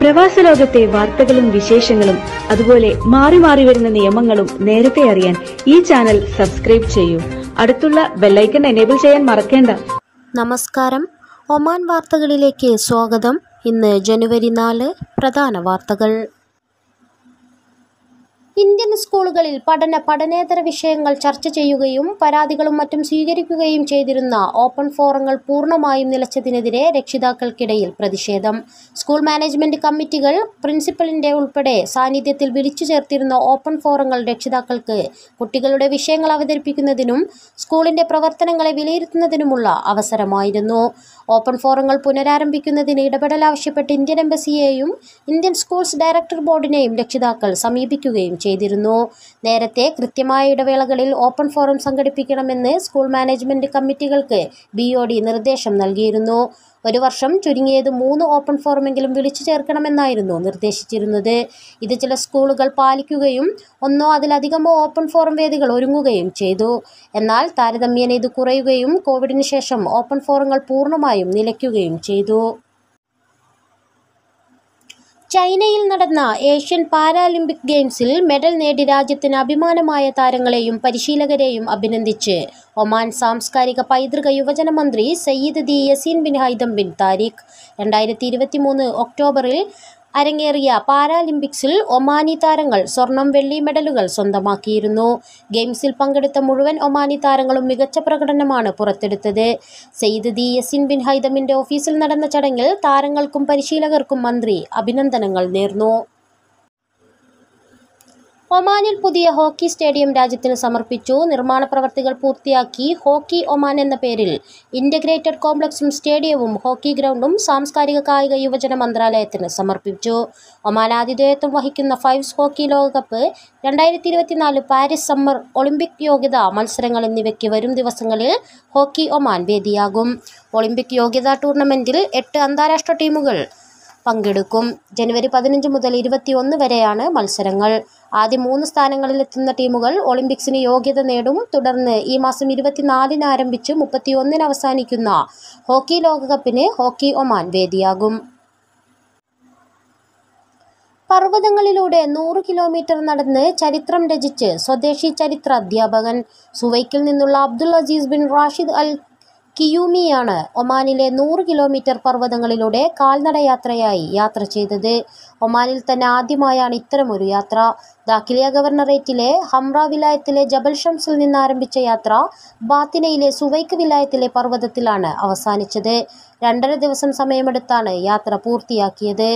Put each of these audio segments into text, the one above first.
പ്രവാസ ലോകത്തെ വാർത്തകളും വിശേഷങ്ങളും അതുപോലെ മാറി മാറി വരുന്ന നിയമങ്ങളും നേരത്തെ അറിയാൻ ഈ ചാനൽ സബ്സ്ക്രൈബ് ചെയ്യൂ. അടുത്തുള്ള ബെല്ലൈക്കൺ എനേബിൾ ചെയ്യാൻ മറക്കേണ്ട. നമസ്കാരം. ഒമാൻ വാർത്തകളിലേക്ക് സ്വാഗതം. ഇന്ന് ജനുവരി 4. പ്രധാന വാർത്തകൾ. ഇന്ത്യൻ സ്കൂളുകളിൽ പഠനേതര വിഷയങ്ങൾ ചർച്ച ചെയ്യുകയും പരാതികളും മറ്റും സ്വീകരിക്കുകയും ചെയ്തിരുന്ന ഓപ്പൺ ഫോറങ്ങൾ പൂർണ്ണമായും നിലച്ചതിനെതിരെ രക്ഷിതാക്കൾക്കിടയിൽ പ്രതിഷേധം. സ്കൂൾ മാനേജ്മെന്റ് കമ്മിറ്റികൾ പ്രിൻസിപ്പലിന്റെ ഉൾപ്പെടെ സാന്നിധ്യത്തിൽ വിളിച്ചു ചേർത്തിരുന്ന ഓപ്പൺ ഫോറങ്ങൾ രക്ഷിതാക്കൾക്ക് കുട്ടികളുടെ വിഷയങ്ങൾ അവതരിപ്പിക്കുന്നതിനും സ്കൂളിന്റെ പ്രവർത്തനങ്ങളെ വിലയിരുത്തുന്നതിനുമുള്ള അവസരമായിരുന്നു. ഓപ്പൺ ഫോറങ്ങൾ പുനരാരംഭിക്കുന്നതിന് ഇടപെടൽ ആവശ്യപ്പെട്ട് ഇന്ത്യൻ എംബസിയെയും ഇന്ത്യൻ സ്കൂൾസ് ഡയറക്ടർ ബോർഡിനെയും രക്ഷിതാക്കൾ സമീപിക്കുകയും ചെയ്തിരുന്നു. നേരത്തെ കൃത്യമായ ഇടവേളകളിൽ ഓപ്പൺ ഫോറം സംഘടിപ്പിക്കണമെന്ന് സ്കൂൾ മാനേജ്മെന്റ് കമ്മിറ്റികൾക്ക് BOD നിർദ്ദേശം നൽകിയിരുന്നു. ഒരു വർഷം ചുരുങ്ങിയത് 3 ഓപ്പൺ ഫോറമെങ്കിലും വിളിച്ചു ചേർക്കണമെന്നായിരുന്നു നിർദ്ദേശിച്ചിരുന്നത്. ഇത് ചില സ്കൂളുകൾ പാലിക്കുകയും ഒന്നോ അതിലധികമോ ഓപ്പൺ ഫോറം വേദികൾ ഒരുങ്ങുകയും ചെയ്തു. എന്നാൽ താരതമ്യേന ഇത് കുറയുകയും കോവിഡിന് ശേഷം ഓപ്പൺ ഫോറങ്ങൾ പൂർണ്ണമായും നിലയ്ക്കുകയും ചെയ്തു. ചൈനയിൽ നടന്ന ഏഷ്യൻ പാരാലിമ്പിക് ഗെയിംസിൽ മെഡൽ നേടി രാജ്യത്തിന് അഭിമാനമായ താരങ്ങളെയും പരിശീലകരെയും അഭിനന്ദിച്ച് ഒമാൻ സാംസ്കാരിക പൈതൃക യുവജന മന്ത്രി Sayyid Theyazin bin Haitham bin Tarik. 2023 ഒക്ടോബറിൽ അരങ്ങേറിയ പാരാലിമ്പിക്സിൽ ഒമാനി താരങ്ങൾ സ്വർണം, വെള്ളി മെഡലുകൾ സ്വന്തമാക്കിയിരുന്നു. ഗെയിംസിൽ പങ്കെടുത്ത മുഴുവൻ ഒമാനി താരങ്ങളും മികച്ച പ്രകടനമാണ് പുറത്തെടുത്തത്. സയ്യിദ് ദി യസീൻ ബിൻ ഹൈതമിന്റെ ഓഫീസിൽ നടന്ന ചടങ്ങിൽ താരങ്ങൾക്കും പരിശീലകർക്കും മന്ത്രി അഭിനന്ദനങ്ങൾ നേർന്നു. ഒമാനിൽ പുതിയ ഹോക്കി സ്റ്റേഡിയം രാജ്യത്തിന് സമർപ്പിച്ചു. നിർമ്മാണ പ്രവർത്തികൾ പൂർത്തിയാക്കി ഹോക്കി ഒമാൻ എന്ന പേരിൽ ഇന്റഗ്രേറ്റഡ് കോംപ്ലക്സും സ്റ്റേഡിയവും ഹോക്കി ഗ്രൗണ്ടും സാംസ്കാരിക കായിക യുവജന മന്ത്രാലയത്തിന് സമർപ്പിച്ചു. ഒമാൻ ആതിഥേയത്വം വഹിക്കുന്ന ഫൈവ്സ് ഹോക്കി ലോകകപ്പ് 2024 പാരീസ് സമ്മർ ഒളിമ്പിക് യോഗ്യതാ മത്സരങ്ങൾ എന്നിവയ്ക്ക് വരും ദിവസങ്ങളിൽ ഹോക്കി ഒമാൻ വേദിയാകും. ഒളിമ്പിക് യോഗ്യതാ ടൂർണമെന്റിൽ 8 അന്താരാഷ്ട്ര ടീമുകൾ പങ്കെടുക്കും. ജനുവരി 15 മുതൽ 21 വരെയാണ് മത്സരങ്ങൾ. ആദ്യ 3 സ്ഥാനങ്ങളിലെത്തുന്ന ടീമുകൾ ഒളിമ്പിക്സിന് യോഗ്യത നേടും. തുടർന്ന് ഈ മാസം 24 ആരംഭിച്ച് 31 അവസാനിക്കുന്ന ഹോക്കി ലോകകപ്പിന് ഹോക്കി ഒമാൻ വേദിയാകും. പർവ്വതങ്ങളിലൂടെ 100 കിലോമീറ്റർ നടന്ന് ചരിത്രം രചിച്ച് സ്വദേശി ചരിത്ര അധ്യാപകൻ സുവൈക്കിൽ നിന്നുള്ള അബ്ദുൽ അസീസ് ബിൻ റാഷിദ് അൽ കിയൂമിയാണ് ഒമാനിലെ 100 കിലോമീറ്റർ പർവ്വതങ്ങളിലൂടെ കാൽനടയാത്രയായി യാത്ര ചെയ്തത്. ഒമാനിൽ തന്നെ ആദ്യമായാണ് ഇത്തരമൊരു യാത്ര. ദാഖിലിയ ഗവർണറേറ്റിലെ ഹംറ വിലായത്തിലെ ജബൽ ഷംസിൽ നിന്ന് ആരംഭിച്ച യാത്ര ബാത്തിനയിലെ സുവൈക്ക് വിലായത്തിലെ പർവ്വതത്തിലാണ് അവസാനിച്ചത്. 2.5 ദിവസം സമയമെടുത്താണ് യാത്ര പൂർത്തിയാക്കിയത്.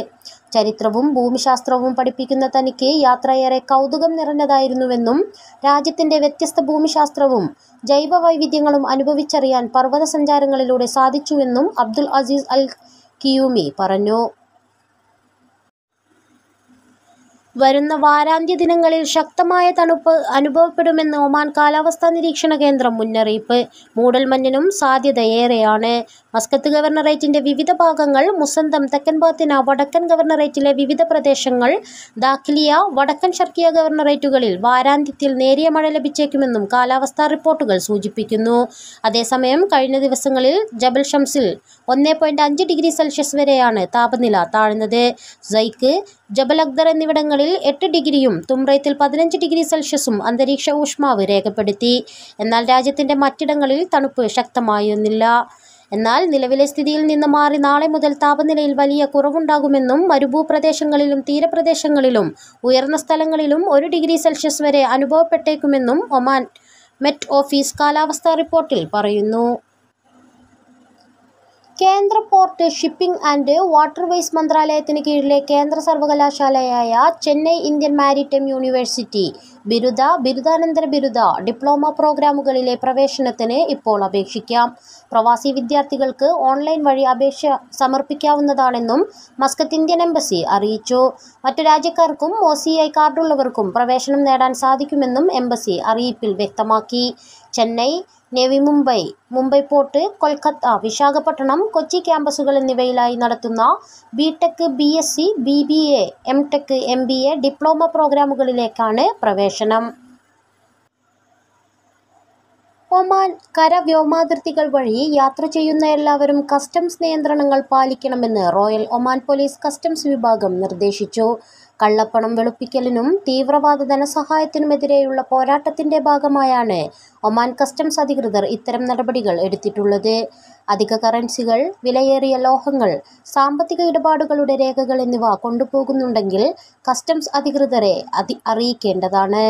ചരിത്രവും ഭൂമിശാസ്ത്രവും പഠിപ്പിക്കുന്ന തനിക്ക് യാത്ര ഏറെ കൗതുകം നിറഞ്ഞതായിരുന്നുവെന്നും രാജ്യത്തിന്റെ വ്യത്യസ്ത ഭൂമിശാസ്ത്രവും ജൈവ വൈവിധ്യങ്ങളും അനുഭവിച്ചറിയാൻ പർവ്വത സഞ്ചാരങ്ങളിലൂടെ സാധിച്ചുവെന്നും അബ്ദുൽ അസീസ് അൽ കിയൂമി പറഞ്ഞു. വരുന്ന വാരാന്ത്യ ദിനങ്ങളിൽ ശക്തമായ തണുപ്പ് അനുഭവപ്പെടുമെന്ന് ഒമാൻ കാലാവസ്ഥാ നിരീക്ഷണ കേന്ദ്രം മുന്നറിയിപ്പ്. മൂടൽമഞ്ഞിനും സാധ്യതയേറെയാണ്. മസ്കത്ത് ഗവർണറേറ്റിന്റെ വിവിധ ഭാഗങ്ങൾ, മുസന്തം, തെക്കൻ ബാത്തിന, വടക്കൻ ഗവർണറേറ്റിലെ വിവിധ പ്രദേശങ്ങൾ, ദാഖിലിയ, വടക്കൻ ഷർക്കിയ ഗവർണറേറ്റുകളിൽ വാരാന്ത്യത്തിൽ നേരിയ മഴ ലഭിച്ചേക്കുമെന്നും കാലാവസ്ഥാ റിപ്പോർട്ടുകൾ സൂചിപ്പിക്കുന്നു. അതേസമയം കഴിഞ്ഞ ദിവസങ്ങളിൽ ജബൽ ഷംസിൽ 1.5 ഡിഗ്രി സെൽഷ്യസ് വരെയാണ് താപനില താഴ്ന്നത്. സൈക്ക്, ജബൽ അക്ദർ എന്നിവിടങ്ങളിൽ 8 ഡിഗ്രിയും തുംറൈത്തിൽ 15 ഡിഗ്രി സെൽഷ്യസും അന്തരീക്ഷ ഊഷ്മാവ് രേഖപ്പെടുത്തി. എന്നാൽ രാജ്യത്തിന്റെ മറ്റിടങ്ങളിൽ തണുപ്പ് ശക്തമായിരുന്നില്ല. എന്നാൽ നിലവിലെ സ്ഥിതിയിൽ നിന്ന് മാറി നാളെ മുതൽ താപനിലയിൽ വലിയ കുറവുണ്ടാകുമെന്നും മരുഭൂപ്രദേശങ്ങളിലും തീരപ്രദേശങ്ങളിലും ഉയർന്ന സ്ഥലങ്ങളിലും 1 ഡിഗ്രി സെൽഷ്യസ് വരെ അനുഭവപ്പെട്ടേക്കുമെന്നും ഒമാൻ മെറ്റ് ഓഫീസ് കാലാവസ്ഥാ റിപ്പോർട്ടിൽ പറയുന്നു. കേന്ദ്ര പോർട്ട്, ഷിപ്പിംഗ് ആൻഡ് വാട്ടർവേസ് മന്ത്രാലയത്തിന് കീഴിലെ കേന്ദ്ര സർവകലാശാലയായ ചെന്നൈ ഇന്ത്യൻ മാരിടൈം യൂണിവേഴ്സിറ്റി ബിരുദാനന്തര ബിരുദ, ഡിപ്ലോമ പ്രോഗ്രാമുകളിലെ പ്രവേശനത്തിന് ഇപ്പോൾ അപേക്ഷിക്കാം. പ്രവാസി വിദ്യാർത്ഥികൾക്ക് ഓൺലൈൻ വഴി അപേക്ഷ സമർപ്പിക്കാവുന്നതാണെന്നും മസ്കത്ത് ഇന്ത്യൻ എംബസി അറിയിച്ചു. മറ്റു രാജ്യക്കാർക്കും OCI കാർഡുള്ളവർക്കും പ്രവേശനം നേടാൻ സാധിക്കുമെന്നും എംബസി അറിയിപ്പിൽ വ്യക്തമാക്കി. ചെന്നൈ, നേവി മുംബൈ പോർട്ട്, കൊൽക്കത്ത, വിശാഖപട്ടണം, കൊച്ചി ക്യാമ്പസുകൾ എന്നിവയിലായി നടത്തുന്ന BTech, BSc, BBA, MTech, MBA, diploma പ്രോഗ്രാമുകളിലേക്കാണ് പ്രവേശനം. ഒമാൻ കര വ്യോമാതിർത്തികൾ വഴി യാത്ര ചെയ്യുന്ന എല്ലാവരും കസ്റ്റംസ് നിയന്ത്രണങ്ങൾ പാലിക്കണമെന്ന് റോയൽ ഒമാൻ പോലീസ് കസ്റ്റംസ് വിഭാഗം നിർദ്ദേശിച്ചു. കള്ളപ്പണം വെളുപ്പിക്കലിനും തീവ്രവാദ ധനസഹായത്തിനുമെതിരെയുള്ള പോരാട്ടത്തിന്റെ ഭാഗമായാണ് ഒമാൻ കസ്റ്റംസ് അധികൃതർ ഇത്തരം നടപടികൾ എടുത്തിട്ടുള്ളത്. അധിക കറൻസികൾ, വിലയേറിയ ലോഹങ്ങൾ, സാമ്പത്തിക ഇടപാടുകളുടെ രേഖകൾ എന്നിവ കൊണ്ടുപോകുന്നുണ്ടെങ്കിൽ കസ്റ്റംസ് അധികൃതരെ അറിയിക്കേണ്ടതാണ്.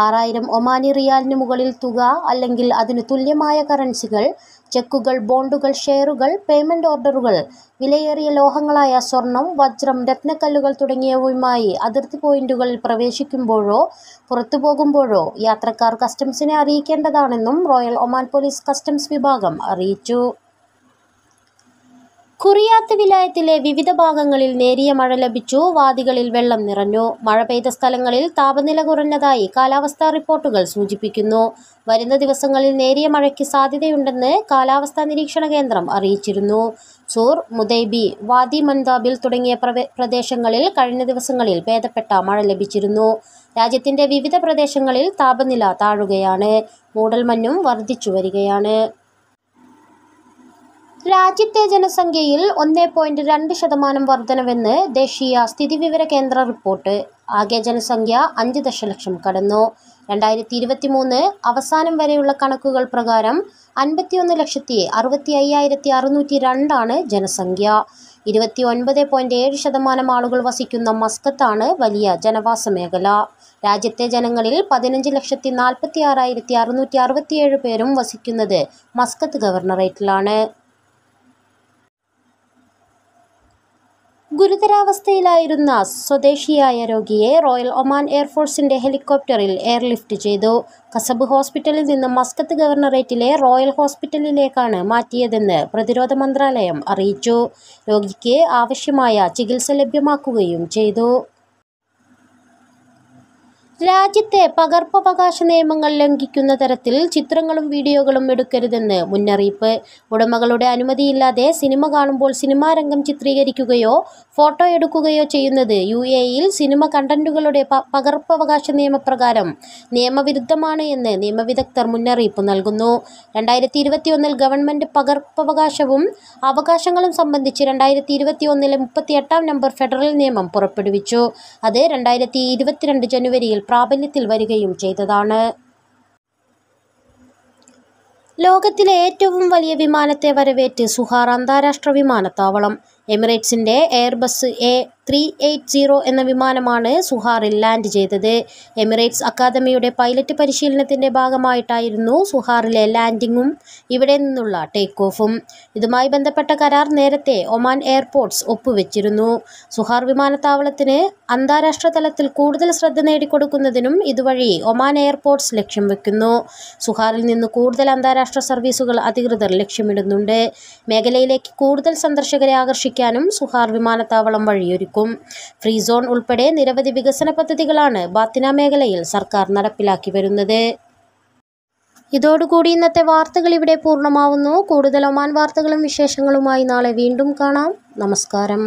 6000 ഒമാനി റിയാലിന് മുകളിൽ തുക അല്ലെങ്കിൽ അതിന് തുല്യമായ കറൻസികൾ, ചെക്കുകൾ, ബോണ്ടുകൾ, ഷെയറുകൾ, പേയ്മെന്റ് ഓർഡറുകൾ, വിലയേറിയ ലോഹങ്ങളായ സ്വർണം, വജ്രം, രത്നക്കല്ലുകൾ തുടങ്ങിയവയുമായി അതിർത്തി പോയിന്റുകളിൽ പ്രവേശിക്കുമ്പോഴോ പുറത്തു പോകുമ്പോഴോ യാത്രക്കാർ കസ്റ്റംസിനെ അറിയിക്കേണ്ടതാണെന്നും റോയൽ ഒമാൻ പോലീസ് കസ്റ്റംസ് വിഭാഗം അറിയിച്ചു. ഖുറിയാത്ത് വിലായത്തിലെ വിവിധ ഭാഗങ്ങളിൽ നേരിയ മഴ ലഭിച്ചു. വാദികളിൽ വെള്ളം നിറഞ്ഞു. മഴ പെയ്ത സ്ഥലങ്ങളിൽ താപനില കുറഞ്ഞതായി കാലാവസ്ഥാ റിപ്പോർട്ടുകൾ സൂചിപ്പിക്കുന്നു. വരുന്ന ദിവസങ്ങളിൽ നേരിയ മഴയ്ക്ക് സാധ്യതയുണ്ടെന്ന് കാലാവസ്ഥാ നിരീക്ഷണ കേന്ദ്രം അറിയിച്ചിരുന്നു. സൂർ, മുദൈബി, വാദി മൻദാബിൽ തുടങ്ങിയ പ്രദേശങ്ങളിൽ കഴിഞ്ഞ ദിവസങ്ങളിൽ ഭേദപ്പെട്ട മഴ ലഭിച്ചിരുന്നു. രാജ്യത്തിന്റെ വിവിധ പ്രദേശങ്ങളിൽ താപനില താഴുകയാണ്. മൂടൽമഞ്ഞും വർദ്ധിച്ചു വരികയാണ്. രാജ്യത്തെ ജനസംഖ്യയിൽ 1.2% വർധനവെന്ന് ദേശീയ സ്ഥിതിവിവര കേന്ദ്ര റിപ്പോർട്ട്. ആകെ ജനസംഖ്യ 5 ദശലക്ഷം കടന്നു. 2023 അവസാനം വരെയുള്ള കണക്കുകൾ പ്രകാരം 51,65,602 ജനസംഖ്യ. 29.7% ആളുകൾ വസിക്കുന്ന മസ്കത്താണ് വലിയ ജനവാസ മേഖല. രാജ്യത്തെ ജനങ്ങളിൽ 15,46,667 പേരും വസിക്കുന്നത് മസ്കത്ത് ഗവർണറേറ്റിലാണ്. ഗുരുതരാവസ്ഥയിലായിരുന്ന സ്വദേശിയായ രോഗിയെ റോയൽ ഒമാൻ എയർഫോഴ്സിന്റെ ഹെലികോപ്റ്ററിൽ എയർലിഫ്റ്റ് ചെയ്തു. കസബ് ഹോസ്പിറ്റലിൽ നിന്ന് മസ്കത്ത് ഗവർണറേറ്റിലെ റോയൽ ഹോസ്പിറ്റലിലേക്കാണ് മാറ്റിയതെന്ന് പ്രതിരോധ മന്ത്രാലയം അറിയിച്ചു. രോഗിക്ക് ആവശ്യമായ ചികിത്സ ലഭ്യമാക്കുകയും ചെയ്തു. രാജ്യത്തെ പകർപ്പവകാശ നിയമങ്ങൾ ലംഘിക്കുന്ന തരത്തിൽ ചിത്രങ്ങളും വീഡിയോകളും എടുക്കരുതെന്ന് മുന്നറിയിപ്പ്. ഉടമകളുടെ അനുമതിയില്ലാതെ സിനിമ കാണുമ്പോൾ സിനിമാ രംഗം ചിത്രീകരിക്കുകയോ ഫോട്ടോ എടുക്കുകയോ ചെയ്യുന്നത് UAEയിൽ സിനിമ കണ്ടന്റുകളുടെ പകർപ്പവകാശ നിയമപ്രകാരം നിയമവിരുദ്ധമാണ് എന്ന് നിയമവിദഗ്ധർ മുന്നറിയിപ്പ് നൽകുന്നു. 2021 ഗവൺമെന്റ് പകർപ്പവകാശവും അവകാശങ്ങളും സംബന്ധിച്ച് 2021 38-ാം നമ്പർ ഫെഡറൽ നിയമം പുറപ്പെടുവിച്ചു. അത് 2022 ജനുവരിയിൽ പ്രാബല്യത്തിൽ വരികയും ചെയ്തതാണ്. ലോകത്തിലെ ഏറ്റവും വലിയ വിമാനത്തെ വരവേറ്റ് സുഹാർ അന്താരാഷ്ട്ര വിമാനത്താവളം. എമിറേറ്റ്സിന്റെ എയർബസ് A380 എന്ന വിമാനമാണ് സുഹാറിൽ ലാൻഡ് ചെയ്തത്. എമിറേറ്റ്സ് അക്കാദമിയുടെ പൈലറ്റ് പരിശീലനത്തിന്റെ ഭാഗമായിട്ടായിരുന്നു സുഹാറിലെ ലാൻഡിങ്ങും ഇവിടെ നിന്നുള്ള ടേക്ക് ഓഫും. ഇതുമായി ബന്ധപ്പെട്ട കരാർ നേരത്തെ ഒമാൻ എയർപോർട്ട്സ് ഒപ്പുവെച്ചിരുന്നു. സുഹാർ വിമാനത്താവളത്തിന് അന്താരാഷ്ട്ര തലത്തിൽ കൂടുതൽ ശ്രദ്ധ നേടിക്കൊടുക്കുന്നതിനും ഇതുവഴി ഒമാൻ എയർപോർട്ട്സ് ലക്ഷ്യം വെക്കുന്നു. സുഹാറിൽ നിന്ന് കൂടുതൽ അന്താരാഷ്ട്ര സർവീസുകൾ അധികൃതർ ലക്ഷ്യമിടുന്നുണ്ട്. മേഖലയിലേക്ക് കൂടുതൽ സന്ദർശകരെ ആകർഷിക്കാനും സുഹാർ വിമാനത്താവളം വഴിയൊരുക്കും. ഫ്രീ സോൺ ഉൾപ്പെടെ നിരവധി വികസന പദ്ധതികളാണ് ബാത്തിന മേഖലയിൽ സർക്കാർ നടപ്പിലാക്കി വരുന്നത്. ഇതോടുകൂടി ഇന്നത്തെ വാർത്തകൾ ഇവിടെ പൂർണ്ണമാവുന്നു. കൂടുതൽ ഒമാൻ വാർത്തകളും വിശേഷങ്ങളുമായി നാളെ വീണ്ടും കാണാം. നമസ്കാരം.